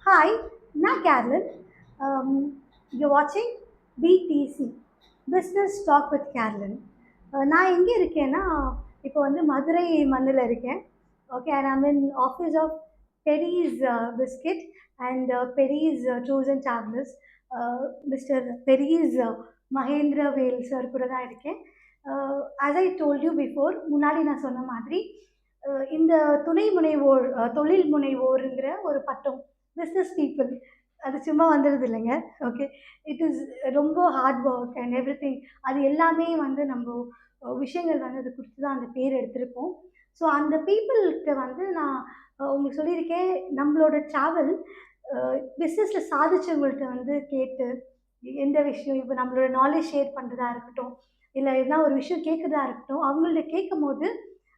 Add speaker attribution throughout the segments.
Speaker 1: Hi, நான் Carolyn. Um, you're watching BTC, Business Talk with Carolyn. நான் எங்கே இருக்கேன்னா, இப்போ வந்து மதுரை மண்ணில் இருக்கேன். Okay, and I'm in office of Perry's Biscuit and Perry's Tours and Travels. Mr. Perry's Mahendra Vel sir கூட தான் இருக்கேன். As I told you before, முன்னாடி நான் சொன்ன மாதிரி இந்த துணை முனைவோர் தொழில் முனைவோருங்கிற ஒரு பட்டம் பிஸ்னஸ் பீப்புள் அது சும்மா வந்துடுது இல்லைங்க. ஓகே, இட் இஸ் ரொம்ப hard work and every thing. அது எல்லாமே வந்து நம்ம விஷயங்கள் வந்து அது கொடுத்து தான் அந்த பேர் எடுத்திருக்கோம். ஸோ அந்த பீப்புள்கிட்ட வந்து நான் உங்களுக்கு சொல்லியிருக்கேன், நம்மளோட ட்ராவல் பிஸ்னஸில் சாதிச்சவங்கள்ட்ட வந்து கேட்டு எந்த விஷயம் இப்போ நம்மளோட நாலேஜ் ஷேர் பண்ணுறதா இருக்கட்டும், இல்லை எதனா ஒரு விஷயம் கேட்குறதா இருக்கட்டும், அவங்கள்ட்ட கேட்கும் போது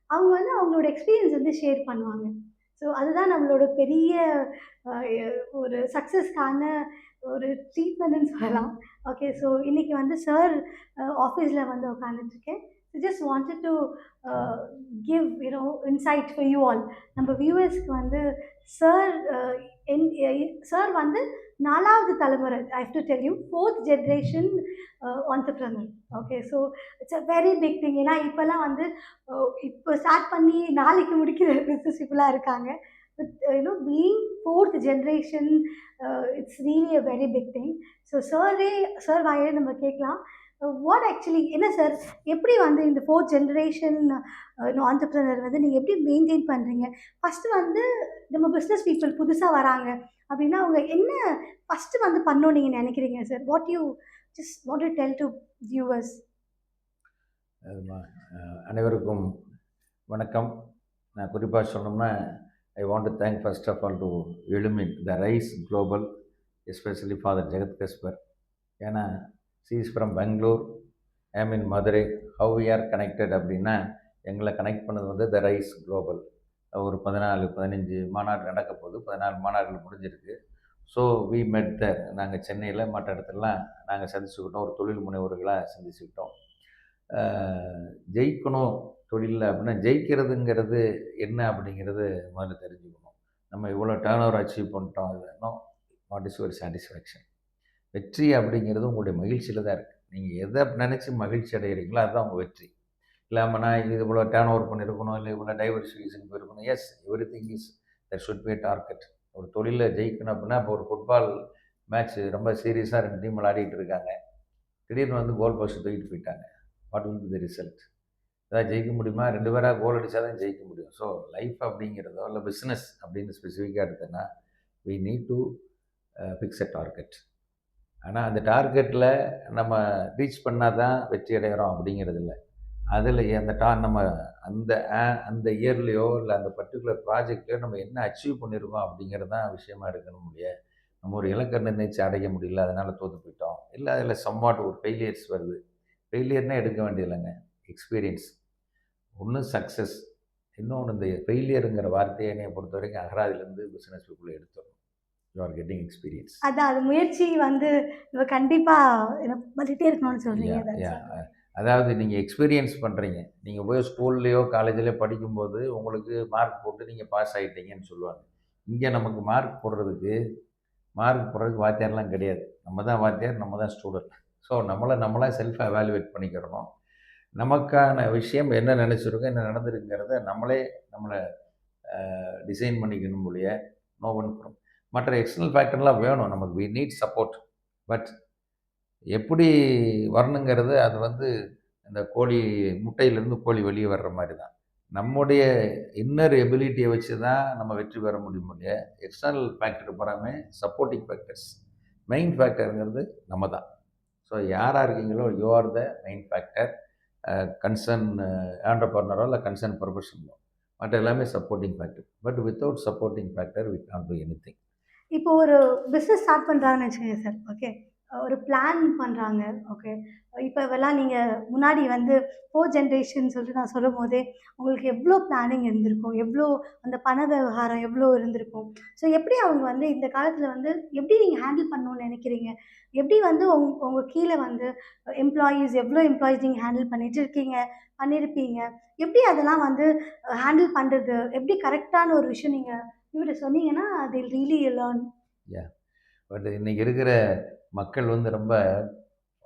Speaker 1: அவங்க வந்து அவங்களோட எக்ஸ்பீரியன்ஸ் வந்து ஷேர் பண்ணுவாங்க. ஸோ அதுதான் நம்மளோட பெரிய ஒரு சக்ஸஸ்க்கான ஒரு ட்ரீட்மெண்ட்னு சொல்லலாம். ஓகே, ஸோ இன்னைக்கு வந்து சார் ஆஃபீஸில் வந்து உட்காந்துட்ருக்கேன். Just wanted to give insight for you all. நம்ம வியூவர்ஸ்க்கு வந்து சார் என் சார் வந்து 4வது தலைமுறை. I have to tell you 4th generation entrepreneur. Okay, so it's a very big thing. ஏன்னா இப்போல்லாம் வந்து இப்போ ஸ்டார்ட் பண்ணி நாளைக்கு முடிக்கிற பிஸ்னஸ் பீப்புளாக இருக்காங்க. But being 4th generation, it's really a very big thing. So sir வாயிலே நம்ம கேட்கலாம், வாட் ஆக்சுவலி என்ன சார், எப்படி வந்து இந்த 4th ஜென்ரேஷன் ஆண்டர்ப்ரனர் வந்து நீங்கள் எப்படி மெயின்டைன் பண்ணுறீங்க? ஃபஸ்ட்டு வந்து நம்ம பிஸ்னஸ் பீப்புள் புதுசாக வராங்க அப்படின்னா அவங்க என்ன ஃபஸ்ட்டு வந்து பண்ணணும் நீங்கள் நினைக்கிறீங்க sir? What you just want to tell to viewers?
Speaker 2: அனைவருக்கும் வணக்கம். நான் குறிப்பாக சொன்னோம்னா, I want to thank first of all to illumine the rise global, especially father Jegath Gaspar. ஏன்னா she's from Bangalore, I'm in Madurai, how we are connected அப்படின்னா எங்களை connect பண்ணது வந்து த ரைஸ் குளோபல். ஒரு 14-15 மாநாடு நடக்க போகுது. 14 மாநாடுகள் முடிஞ்சிருக்கு. ஸோ வி மெட் தர். நாங்கள் சென்னையில் மற்ற இடத்துலலாம் நாங்கள் சந்திச்சுக்கிட்டோம், ஒரு தொழில் முனைவோர்களாக சந்திச்சுக்கிட்டோம். ஜெயிக்கணும் தொழிலில் அப்படின்னா ஜெயிக்கிறதுங்கிறது என்ன அப்படிங்கிறது முதல்ல தெரிஞ்சுக்கணும். நம்ம இவ்வளோ டேர்ன் ஓவர் அச்சீவ் பண்ணிட்டோம், அது வாட் இஸ் யுவர் சாட்டிஸ்ஃபேக்ஷன்? வெற்றி அப்படிங்கிறது உங்களுடைய மகிழ்ச்சியில் தான் இருக்குது. நீங்கள் எதை நினச்சி மகிழ்ச்சி அடைகிறீங்களோ அதுதான் உங்கள் வெற்றி. இல்லாமல் நான் இது இவ்வளோ டேர்ன் ஓவர் பண்ணியிருக்கணும், இல்லை இவ்வளோ டைவர்சிஃபிகேஷன் போயிருக்கணும். Yes, everything is that should be target. ஒரு தொழிலில் ஜெயிக்கணும் அப்படின்னா, இப்போ ஒரு ஃபுட்பால் மேட்ச் ரொம்ப சீரியஸாக 2 டீம் விளையாடிட்டு இருக்காங்க. திடீர்னு வந்து கோல் போஸ்ட் தூக்கிட்டு போயிட்டாங்க. What will be the result? ஏதாவது ஜெயிக்க முடியுமா? 2 பேராக கோல் அடித்தா தான் ஜெயிக்க முடியும். ஸோ லைஃப் அப்படிங்கிறதோ இல்லை பிஸ்னஸ் அப்படின்னு ஸ்பெசிஃபிக்காக எடுத்தோன்னா, we need to fix a target. ஆனால் அந்த டார்கெட்டில் நம்ம ரீச் பண்ணால் தான் வெற்றி அடைகிறோம் அப்படிங்கிறது இல்லை. அதில் அந்த நம்ம அந்த இயர்லேயோ இல்லை அந்த பர்டிகுலர் ப்ராஜெக்ட்லையோ நம்ம என்ன அச்சீவ் பண்ணியிருக்கோம் அப்படிங்கிறது தான் விஷயமா எடுக்கணும். முடியாது நம்ம ஒரு இலக்கை நிர்ணயிச்சு அடைய முடியல, அதனால் தோற்று போயிட்டோம், இல்லை அதில் சம்வாட் ஒரு ஃபெயிலியர்ஸ் வருது. ஃபெயிலியர்னே எடுக்க வேண்டியதில்லைங்க, எக்ஸ்பீரியன்ஸ். ஒன்று சக்ஸஸ், இன்னொன்று இந்த ஃபெயிலியருங்கிற வார்த்தையை என்னையை பொறுத்த வரைக்கும் அகராதிலேருந்து பிஸ்னஸ் பீப்புள் எடுத்துடணும். You are getting experience.
Speaker 1: அதான் அது முயற்சி வந்து கண்டிப்பாக பண்ணிகிட்டே இருக்கணும்னு சொல்கிறீங்க.
Speaker 2: அதாவது நீங்கள் எக்ஸ்பீரியன்ஸ் பண்ணுறீங்க. நீங்கள் போய் ஸ்கூல்லையோ காலேஜ்லேயோ படிக்கும்போது உங்களுக்கு மார்க் போட்டு நீங்கள் பாஸ் ஆகிட்டீங்கன்னு சொல்லுவாங்க. இங்கே நமக்கு மார்க் போடுறதுக்கு வாத்தியார்லாம் கிடையாது. நம்ம தான் வாத்தியார், நம்ம தான் ஸ்டூடெண்ட். ஸோ நம்மளாக செல்ஃப் எவாலுவேட் பண்ணிக்கிறணும். நமக்கான விஷயம் என்ன நினச்சிருக்கோம், என்ன நடந்திருக்கிறத நம்மளை டிசைன் பண்ணிக்கணும். ஒழிய நோ ஒன் ஃப்ரம் மற்ற எக்ஸ்டர்னல் ஃபேக்டர்லாம் வேணும் நமக்கு. We need support. பட் எப்படி வரணுங்கிறது அது வந்து இந்த கோழி முட்டையிலேருந்து கோழி வெளியே வர்ற மாதிரி தான். நம்முடைய இன்னர் எபிலிட்டியை வச்சு தான் நம்ம வெற்றி பெற முடியும். எக்ஸ்டர்னல் ஃபேக்டர் போகாமல் சப்போர்ட்டிங் ஃபேக்டர்ஸ். மெயின் ஃபேக்டருங்கிறது நம்ம தான். ஸோ யாராக இருக்கீங்களோ you are the main factor. Concern ஆண்டர்பிரனரோ இல்லை கன்சர்ன் ப்ரொஃபஷனலோ, மற்ற எல்லாமே supporting factor. But without supporting factor we can't do anything.
Speaker 1: இப்போ ஒரு பிஸ்னஸ் ஸ்டார்ட் பண்ணுறாங்கன்னு வச்சுக்கோங்க சார். ஓகே, ஒரு பிளான் பண்ணுறாங்க. ஓகே, இப்போவெல்லாம் நீங்கள் முன்னாடி வந்து 4th ஜென்ரேஷன் சொல்லிட்டு நான் சொல்லும் போதே உங்களுக்கு எவ்வளோ பிளானிங் இருந்திருக்கும், எவ்வளோ அந்த பண விவகாரம் எவ்வளோ இருந்திருக்கும். ஸோ எப்படி அவங்க வந்து இந்த காலத்தில் வந்து எப்படி நீங்கள் ஹேண்டில் பண்ணணும்னு நினைக்கிறீங்க? எப்படி வந்து உங்கள் கீழே வந்து எவ்வளோ எம்ப்ளாயீஸ் நீங்கள் ஹேண்டில் பண்ணியிருப்பீங்க? எப்படி அதெல்லாம் வந்து ஹேண்டில் பண்ணுறது, எப்படி கரெக்டான ஒரு விஷயம் நீங்கள் இவரை சொன்னீங்கன்னா they really learn.
Speaker 2: Yeah. But இன்னைக்கு இருக்கிற மக்கள் வந்து ரொம்ப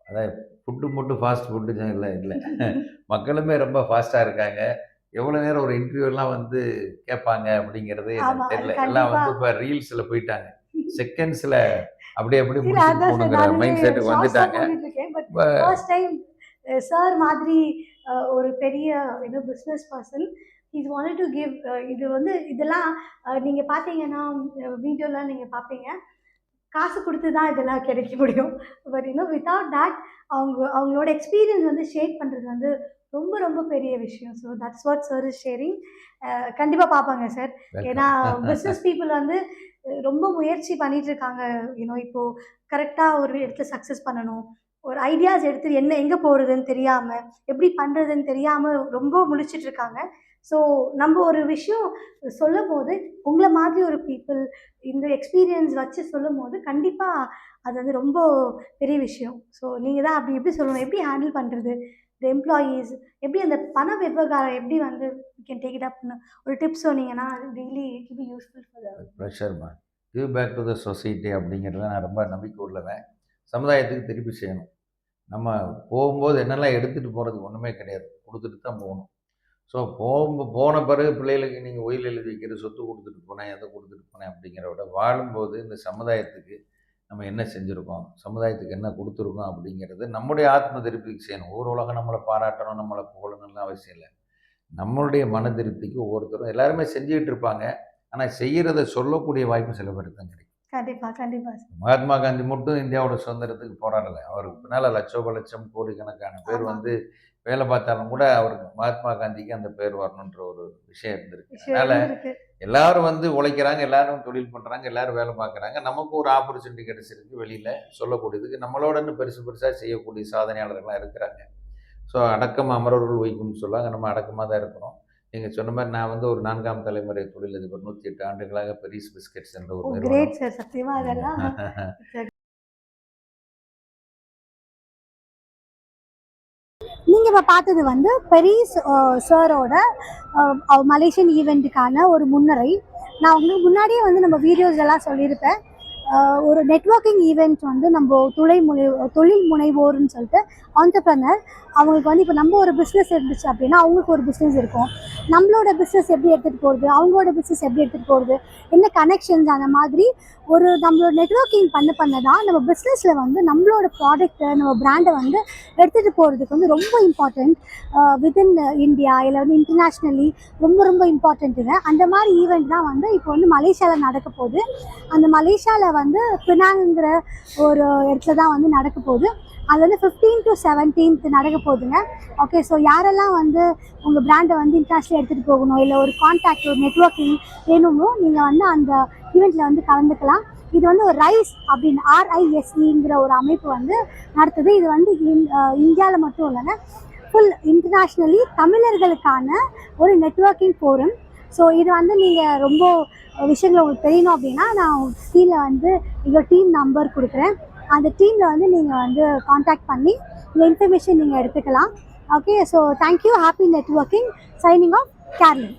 Speaker 2: அதாவது ஃபுட்டு மட்டும் ஃபாஸ்ட் ஃபுட்டு இல்லை இல்லை மக்களுமே ரொம்ப ஃபாஸ்ட்டாக இருக்காங்க. எவ்வளோ நேரம் ஒரு இன்டர்வியூலாம் வந்து கேட்பாங்க அப்படிங்கிறது எனக்கு
Speaker 1: ஆமா. அது
Speaker 2: தெரியல. எல்லாம்
Speaker 1: கண்டிப்பா.
Speaker 2: வந்து இப்போ ரீல்ஸில் போயிட்டாங்க. செகண்ட்ஸில் அப்படியே அப்படியே
Speaker 1: இல்ல
Speaker 2: முடிச்சுட்டு
Speaker 1: அதான் சார்
Speaker 2: போகணுங்கிற
Speaker 1: நானுமே
Speaker 2: மைண்ட் செட்டுக்கு
Speaker 1: ஷார்ட்ஸ் தான்
Speaker 2: வந்துட்டாங்க.
Speaker 1: போட்டுட்டு இருக்கேன். பட்
Speaker 2: இப்போ
Speaker 1: ஃபர்ஸ்ட் டைம் சார் மாதிரி ஒரு பெரிய business person is wanted to give இது வந்து இதெல்லாம் நீங்க பார்த்தீங்கன்னா வீடியோலாம் நீங்க பார்ப்பீங்க. காசு குடுத்து தான் இதெல்லாம் கிடைக்க முடியும். பட் வித்தவுட் தட் அவங்களோட எக்ஸ்பீரியன்ஸ் வந்து ஷேர் பண்றது வந்து ரொம்ப ரொம்ப பெரிய விஷயம். So that's what sir is sharing. கண்டிப்பா பார்ப்பாங்க சார். ஏன்னா
Speaker 2: வெல்கம்.
Speaker 1: பிசினஸ் பீப்பிள் வந்து ரொம்ப முயற்சி பண்ணிட்டு இருக்காங்க. இப்போ கரெக்ட்டா ஒரு இடத்துல சக்சஸ் பண்ணணும். ஒரு ஐடியாஸ் எடுத்து எங்க போறதுன்னு தெரியாம, எப்படி பண்றதுன்னு தெரியாம ரொம்ப முழிச்சிட்டு இருக்காங்க. ஸோ நம்ம ஒரு விஷயம் சொல்லும்போது, உங்கள மாதிரி ஒரு பீப்பிள் இந்த எக்ஸ்பீரியன்ஸ் வச்சு சொல்லும்போது, கண்டிப்பா அது வந்து ரொம்ப பெரிய விஷயம். ஸோ நீங்க தான் அப்படி எப்படி சொல்லணும்? எப்படி ஹேண்டில் பண்றது? இந்த எம்ப்ளாயீஸ் எப்படி அந்த பண விவகாரம் எப்படி வந்து வி கேன் டேக் இட் அப்ன்னு ஒரு டிப்ஸ் சொன்னீங்கன்னா, அது really it will be useful for the
Speaker 2: ப்ரெஷர்மா. Give back to the society அப்படிங்கிறத நான் ரொம்ப நம்பிக்கை உள்ளவன். சமுதாயத்துக்கு திருப்பி செய்யணும். நம்ம போகும்போது என்னெல்லாம் எடுத்துகிட்டு போகிறதுக்கு ஒன்றுமே கிடையாது. கொடுத்துட்டு தான் போகணும். ஸோ போன பிறகு பிள்ளைகளுக்கு நீங்கள் உயில் எழுதி வைக்கிற சொத்து கொடுத்துட்டு போனேன், எதை கொடுத்துட்டு போனேன் அப்படிங்கிறத விட வாழும்போது இந்த சமுதாயத்துக்கு நம்ம என்ன செஞ்சுருக்கோம், சமுதாயத்துக்கு என்ன கொடுத்துருக்கோம் அப்படிங்கிறது நம்முடைய ஆத்ம திருப்திக்கு செய்யணும். ஊர் உலகம் நம்மளை பாராட்டணும், நம்மளை புகழணும்லாம் அவசியம் இல்லை. நம்மளுடைய மன திருப்திக்கு ஒவ்வொருத்தரும் எல்லாருமே செஞ்சுக்கிட்டு இருப்பாங்க. ஆனால் செய்கிறத சொல்லக்கூடிய வாய்ப்பு சில பேருக்கு தான் கிடைக்கும்.
Speaker 1: கண்டிப்பா, கண்டிப்பா சார்.
Speaker 2: மகாத்மா காந்தி மட்டும் இந்தியாவோட சுதந்திரத்துக்கு போராடலை. அவருக்கு பின்னால் லட்சோப லட்சம் கோடிக்கணக்கான பேர்
Speaker 1: ஆமா.
Speaker 2: வந்து வேலை பார்த்தாலும் கூட அவருக்கு மகாத்மா காந்திக்கு அந்த பேர் வரணுன்ற ஒரு விஷயம் இருந்திருக்கு.
Speaker 1: விஷயம்
Speaker 2: அதனால
Speaker 1: இருந்திருக்கு.
Speaker 2: எல்லாரும் வந்து உழைக்கிறாங்க, எல்லாரும் தொழில் பண்றாங்க, எல்லாரும் வேலை பார்க்குறாங்க. நமக்கு ஒரு ஆப்பர்ச்சுனிட்டி கிடைச்சிருக்கு வெளியில சொல்லக்கூடியதுக்கு. நம்மளோட இன்னும் பெருசு பெருசா செய்யக்கூடிய சாதனையாளர்கள்லாம் இருக்கிறாங்க. ஸோ அடக்கம் அமரர்கள் வைக்கும்னு சொல்லுவாங்க. நம்ம அடக்கமாக தான் இருக்கிறோம். நீங்க சொன்ன மாரி நான் வந்து ஒரு 4ஆம் தலைமுறை தொழிலதிபர். 108 ஆண்டுகளாக பெரிஸ் பிஸ்கட்ஸ் என்ற ஒரு
Speaker 1: ஓ
Speaker 2: நிறுவனம்.
Speaker 1: Great sir. சத்தியமா அதெல்லாம் நீங்க இப்ப பார்த்தது வந்து பெரிஸ் சாரோட மலேசியன் ஈவெண்ட்டுக்கான ஒரு முன்னுரை. நான் உங்களுக்கு முன்னாடியே வந்து நம்ம வீடியோஸ் எல்லாம் சொல்லியிருப்பேன். ஒரு நெட்வொர்க்கிங் ஈவெண்ட் வந்து நம்ம தொழில் முனைவோர்னு சொல்லிட்டு ஆண்டர்ப்ரனர் அவங்களுக்கு வந்து இப்போ நம்ம ஒரு பிஸ்னஸ் இருந்துச்சு அப்படின்னா அவங்களுக்கு ஒரு பிஸ்னஸ் இருக்கும். நம்மளோட பிஸ்னஸ் எப்படி எடுத்துகிட்டு போகிறது, அவங்களோட பிஸ்னஸ் எப்படி எடுத்துகிட்டு போகிறது, என்ன கனெக்ஷன்ஸ் அந்த மாதிரி ஒரு நம்மளோட நெட்வொர்க்கிங் பண்ண தான் நம்ம பிஸ்னஸில் வந்து நம்மளோட ப்ராடக்ட்டை நம்ம பிராண்டை வந்து எடுத்துகிட்டு போகிறதுக்கு வந்து ரொம்ப இம்பார்ட்டண்ட். வித்தின் இந்தியா இல்லை வந்து இன்டர்நேஷ்னலி ரொம்ப ரொம்ப இம்பார்ட்டண்ட்டுங்க. அந்த மாதிரி ஈவெண்ட் தான் வந்து இப்போ வந்து மலேசியாவில் நடக்க போகுது. அந்த மலேசியாவில் வந்து பினாங்குங்கிற ஒரு இடத்துல தான் வந்து நடக்க போகுது. அது வந்து 15 to 17 நடக்க போகுதுங்க. ஓகே, ஸோ யாரெல்லாம் வந்து உங்கள் பிராண்டை வந்து இன்டர்நேஷ்னல் எடுத்துகிட்டு போகணும், இல்லை ஒரு கான்டாக்ட் ஒரு நெட்வொர்க்கிங் வேணுமோ நீங்கள் வந்து அந்த ஈவெண்ட்டில் வந்து கலந்துக்கலாம். இது வந்து ஒரு ரைஸ் அப்படின்னு RISEங்கிற ஒரு அமைப்பு வந்து நடத்துது. இது வந்து இந்தியாவில் மட்டும் இல்லைங்க, ஃபுல் இன்டர்நேஷ்னலி தமிழர்களுக்கான ஒரு நெட்வொர்க்கிங் ஃபோரம். ஸோ இது வந்து நீங்கள் ரொம்ப விஷயங்கள் உங்களுக்கு தெரியணும் அப்படின்னா நான் கீழே வந்து எங்கள் டீம் நம்பர் கொடுக்குறேன். அந்த டீமில் வந்து நீங்கள் வந்து காண்டாக்ட் பண்ணி இந்த இன்ஃபர்மேஷன் நீங்கள் எடுத்துக்கலாம். Okay, so thank you. Happy networking. Signing off கேர்லின்.